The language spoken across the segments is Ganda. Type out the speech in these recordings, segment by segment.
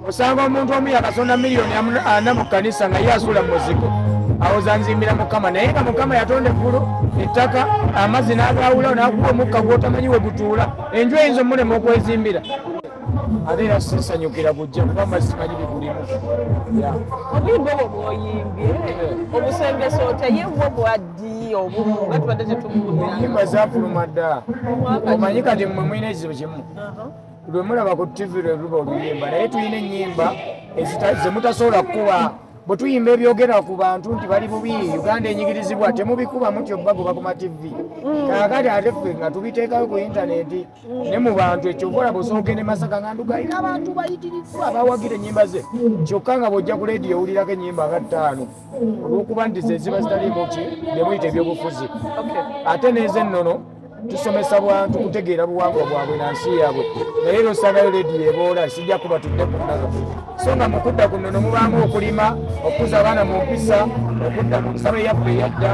osanga omuntu omu yakasonda miliyoni 40 mu kkanisa nga ye asula mu muzigo awo zanzimbira Mukama naye nga Mukama yatonda eggulu ettaka amazzi n'agaawulawo n'akuba omukka gw'otamanyi we gutuula enju eyinza omulema okwezimbira ate era sisanyukira gujja kuba amazzi manyi bigulimu obuyimba obwo bw'oyimbye obusembeso otaye bwo bwaddi obumu nga tubadde tetumubuulira ennyimba zaafuluma dda omanyi kati mmwe mulina ekizibu kimu lwe mulaba ku tv lwe luba oluyimba naye tulina ennyimba zemutasobola kukuba bwe tuyimba ebyogera ku bantu nti bali bubi Uganda enyigirizibwa temubikuba mutyo bagoba ku mativi kaakati ate ffe nga tubiteekayo ku intaneti ne mu bantu ekyo okolaba osooka ne Masaka nga Ndugga alina abantu bayitiriddwa bawagira ennyimba ze kyokka nga bw'ojja ku leediyo owulirako ennyimba nga 5 olw'okuba nti ze ziba zitaliimu ki ne muyita ebyobufuzi ate n'ez'ennono tusomesa bantu kutegeera buwangwa bwabwe na nsi yaabwe naye era osangayo leediyo eboola sijja kuba tudde ku nnazo so nga mu kudda ku nnono mubaamu okulima okuza abaana mu mpisa okudda mu nsalo yaffe eyadda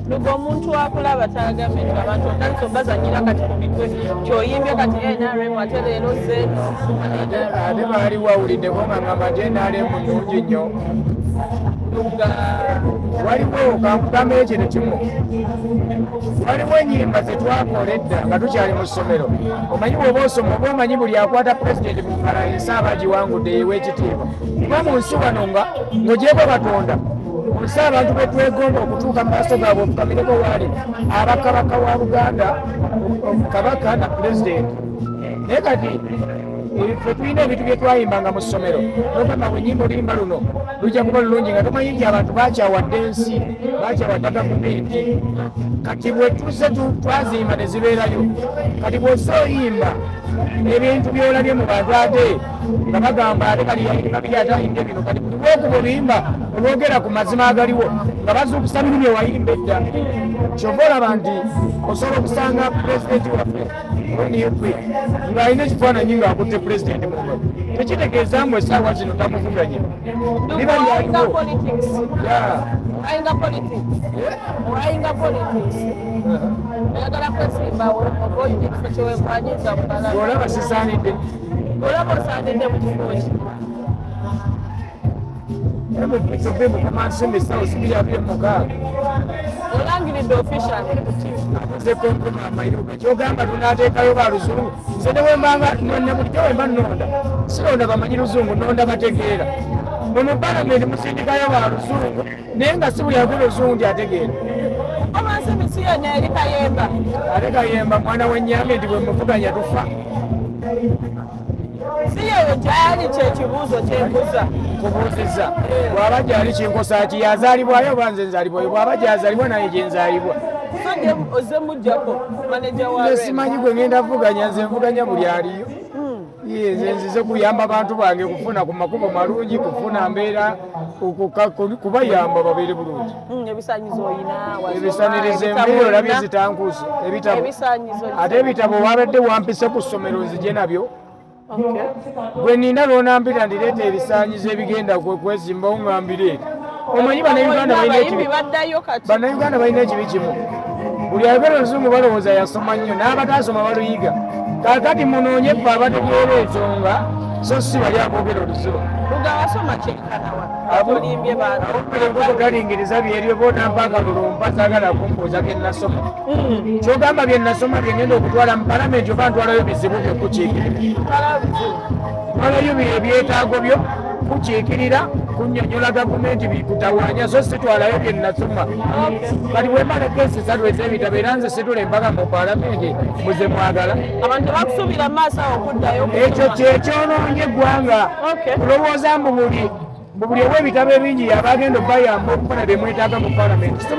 Ndugga omuntu akulaba tagame nti abantu otandise obazanyira kati ku mitwe kyoyimbye kati NRM ate leero zeno ate baaliwo awuliddeko nga ngamba nti NRM nnungi nnyo waliwo kankugamba ekintu kimu waliwo ennyimba zetwakola edda nga tukyali mu ssomero omanyi bw'oba osoma oba omanyi buli akwata pulezidenti mu ngala ensi aba agiwangudde yeewa ekitiibwa kuba mu nsi wano nga ng'ogyeko Katonda mu nsi abantu betwegomba okutuuka mu maaso gaabwe ofukamireko waali abakabaka wa Buganda Kabaka na pulezidenti naye kati ffe tulina ebintu bye twayimbanga mu ssomero nogamba bwe nnyimba oluyimba luno lujja kuba lulungi nga tomanyi nti abantu bakyawadde ensi bakyawadde gavumenti kati bwe tuzze twazimba ne zibeerayo kati bw'ossa oyimba ebintu byolabye mu bantu ate nga bagamba ate kabiri atayimba bino kati buli lwokuba oluyimba olwogera ku mazima agaliwo nga bazuukusa bino bye wayimba edda kyova olaba nti osobola okusanga pulezidenti waffe oniyekwe ng'alina ekifaananyi ng'akutte pulezidenti muno tekitegeeza mbu essaawa zino tamuvuganye liba lyaliwo ayinga politics oyagala kwesimbawo oba olina ekifo kyewempanyiza mulala olaba sisaanidde olaba osaanidde mu kifo ki mukama nsembesawo 226 olangiridde official kyogamba tunaateekayo baluzungu nze newembanga bulijjo wemba nnonda sironda bamanyi luzungu nonda bategeera mu palamenti musindikayo baluzungu naye nga si buli agula oluzungu nti ategeera omansi misi yonna eri Kayemba ate Kayemba mwana w'ennyambe nti bwe muvuganya tufa si yeyo gyali kyekibuuzo kyenkuza kubuuziza bw'aba gyali kinkosa ki yazaalibwayo oba nze nzaalibwayo bw'aba gyazaalibwa naye gye nzaalibwa oze mujjako maneja wa simanyi gwe ngenda vuganya nze nvuganya buli aliyo nze nzize kuyamba abantu bange kufuna ku makubo malungi kufuna mbeera kubayamba babeere bulungi ebisaniriza embeera olabye zitankuusa ebitabo ate ebitabo wabadde wampise ku ssomero nzije nabyo gwe nina lwonampita ndireeta ebisaanyizo ebigenda kwezimbawo ngambire omanyi bannayuganda balina ekibi kimu buli ayogera oluzungu balowooza yasoma nnyo n'abataasoma baluyiga kaakati munoonye ffe abategeera ensonga so si bali aboogera oluzungu talingiriza byeryo bonampaka lulumpa saagala kumbuuza ke nasoma kyogamba bye nasoma byengenda okutwala mu palamenti oba ntwalayo bizibu byo kukiikirira twalayo ebyetaago byo kukiikirira kunnyonnyola gavumenti bikutawaanya so situwalayo bye nasoma kati bwemala keesi satu ez'ebitabo era nze situla empaka mu palamenti muze mwagala abantu bakusuubira maaso awo okuddayo ekyo kyekyonoonye eggwanga kulowooza mbu buli ow'ebitabo ebingi yabagenda obayamba okufuna bye mwetaaga mu palamenti si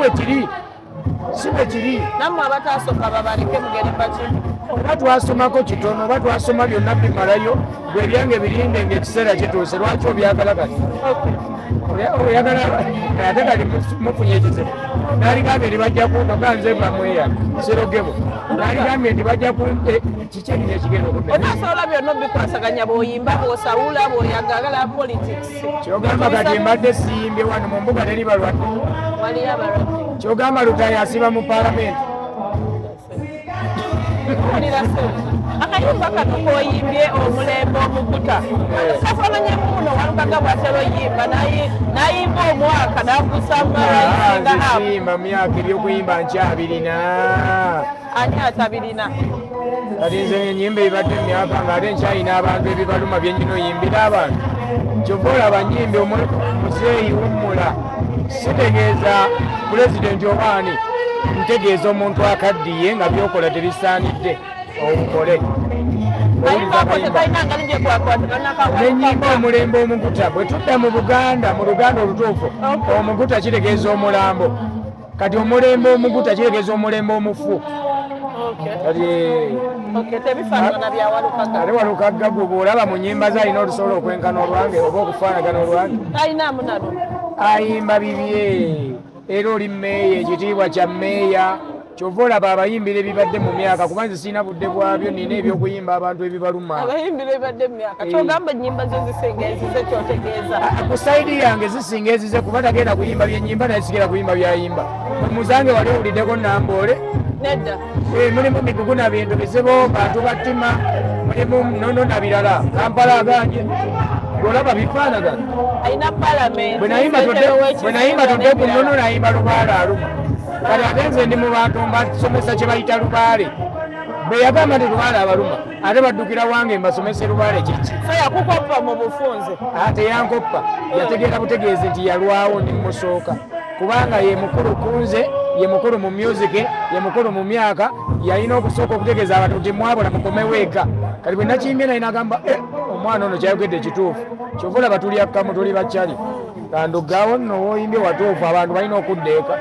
bwe kiri nammwe abataasoma babaleke mugende baki oba twasomako kitono oba twasoma byonna bimalayo gwe ebyange birinde ng'ekiseera kituuse lwaki obyagala kati oyagala ate kali mufunye ekizibu naligambye nti bajja kunoga nze bamweya sirogebo naligambye nti bajja kumpe kiki ekino ekigenda onasobola byonna obikwasaganya bw'oyimba bw'osawula bw'oyagala politics kyogamba kati mbadde siyimbye wano mu mbuga teri balwadde waliyo abalwadde kyogamba Lutalo asiba mu palamenti akayimba kano koyimbye omulembe omukuta safamanyi muno Walukaga bwatera oyimba nayimba omwaka nakusambayimba myaka ebyokuyimba nkyabirina ani atabirina kati nze enyimba ebibadde emyaka ngaate nkyalina abantu ebibaluma byenyina oyimbira abantu kyova olaba nyimbi muzeeyi wummula sitegeeza pulezidenti obaani ntegeeza omuntu akaddiye nga byokola tebisaanidde obukole nenyimba omulembe omuguta bwe tudda mu Buganda mu Luganda olutuufu omuguta kitegeeza omulambo kati omulembe omuguta kitegeeza omulembe omufu ate Walukaga gwe bw'olaba mu nnyimba ze alina olusobola okwenkana olwange oba okufaanagana olwange ayimba bibye era oli mmeeya ekitiibwa kya mmeeya kyova olaba abayimbira ebibadde mu myaka kubanze sirina budde bwabyo nina ebyokuyimba abantu ebibaluma ku sayidi yange zisinga ezize kuba tagenda kuyimba byenyimba naye sigenda kuyimba byayimba muzange wali owuliddeko namboole mulimu migugu na bintu bizibu bantu battima mulimu nono na birala Kampala aganje olaba bifaanagana bwe nayimba todde ku nono nayimba lubaale aluma kati ate nze ndi mu bantu mbasomesa kye bayita lubaale bwe yagamba nti lubaale abaluma ate baddukira wange mbasomese lubaale kiki ate yankoppa yategeera butegeezi nti yalwawo ndi musooka kubanga ye mukulu kunze ye mukulu mu music ye mukulu mu myaka yalina okusooka okutegeeza abantu nti mwabula mukomeweeka kati bwe nakimbye naye nagamba omwana ono kyayogedde ekituufu kyova olaba tuli akkamu tuli bakyali Nduggawo nno wooyimbye watuufu abantu balina okuddeeka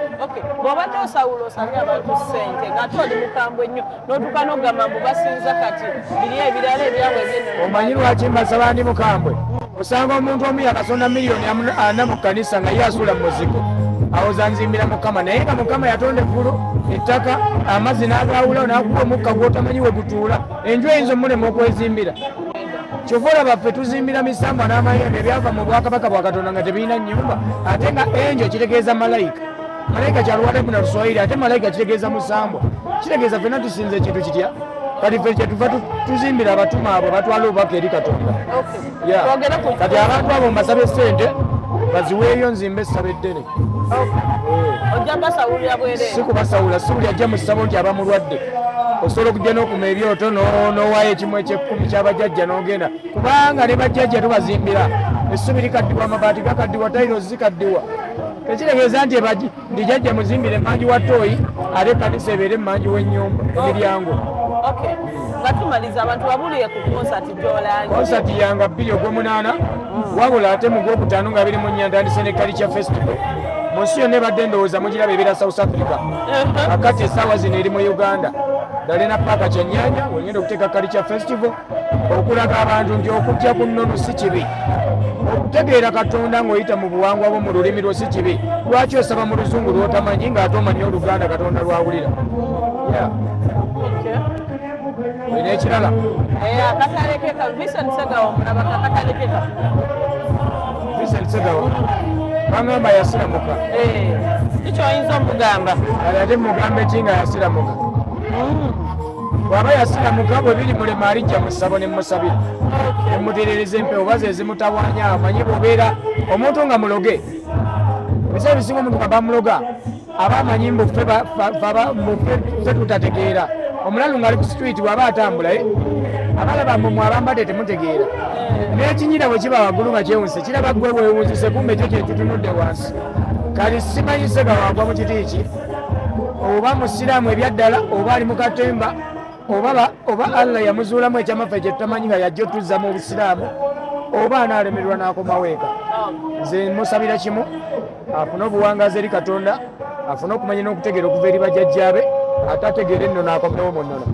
bw'obadde osawula osabye abantu ssente ng'ate oli mukambwe nnyo n'otuuka n'ogamba mbu basinza kati biri ebirala ebyabwe byenno omanyi lwaki mbasaba ndi mukambwe osanga omuntu omu yakasonda miliyoni 40 mu kkanisa nga ye asuula mu muzigo awo zanzimbira Mukama naye nga Mukama yatonda eggulu ettaka amazzi n'agaawulawo n'akuba omukka gw'otamanyi we gutuula enju eyinza omulema okwezimbira kyova olaba ffe tuzimbira misambwa n'amayembe ebyava mu bwakabaka bwa Katonda nga tebirina nnyumba ate nga enjo kitegeeza malayika kyaluwale mu Luswayiri ate malayika kitegeeza musambwa kitegeeza ffenna tusinza ekintu kitya kati ffe kyetuva tuzimbira abatuma abo batwala obubaka eri Katonda kati abantu abo mbasabe ssente baziweeyo nzimbe essaba eddene si kubasawula si buli ajja mu ssabo nti aba mulwadde osobola okujja n'okuma ebyoto n'owaayo ekimu eky'ekkumi ky'abajjajja n'ogenda kubanga ne bajjajja tubazimbira essubi likaddiwa amabaati gakaddiwa tayiro zikaddiwa tekitegeeza nti ndi jjajja muzimbire emmanji wa ttooyi ate kanisa ebeere emmanji w'ennyumba emiryango nga tumaliza abantu babuliye ku konsati gy'olange konsati yange 2 Ogw'omunaana wabula ate mu Gwokutaano nga biri mu nnya ntandise ne Culture Festival mu nsi yonna ebadde ndowooza mugiraba ebeera South Africa kakati essaawa zino eri mu Uganda dalina paaka Kyennyanja wengenda okuteeka Culture Festival okulaga abantu nti okujja ku nnono si kibi okutegeera Katonda ng'oyita mu buwangwa bwo mu lulimi lwo si kibi lwaki osaba mu luzungu lw'otamanyi ng'ate omanyi Oluganda Katonda lwawulira olina ekirala akatalekeka Vincent Segawa omulabaka akatalekeka Vincent Segawa bangamba yasiramuka kiki oyinza omugamba ate mugamba eki nga yasiramuka bw'aba yasiramuka bwe biri mulema alijja mu ssabo ne musabira ne mutereereza empewo oba ze zimutawaanya amanyi bw'obeera omuntu nga muloge ebiseera ebisinga omuntu nga bamuloga aba amanyi mbu ffe tutategeera omulalu ng'ali ku street bw'aba atambulaye abalaba mbu mwabambadde temutegeera n'ekinyira bwe kiba waggulu nga kyewunse kiraba gwe weewunzise kumbe ekyo kyekitunudde wansi kati simanyi Segawa agwa mu kiti ki oba musiraamu ebyaddala oba ali mu katemba oba Allah yamuzuulamu ekyamaffe kye tutamanyi nga yajja otuzza mu busiraamu oba anaalemererwa n'akomawo eka nze musabira kimu afune obuwangazi eri Katonda afune okumanya n'okutegeera okuva eri bajjajjaabe ate ategeere nno n'akomewo mu nnono.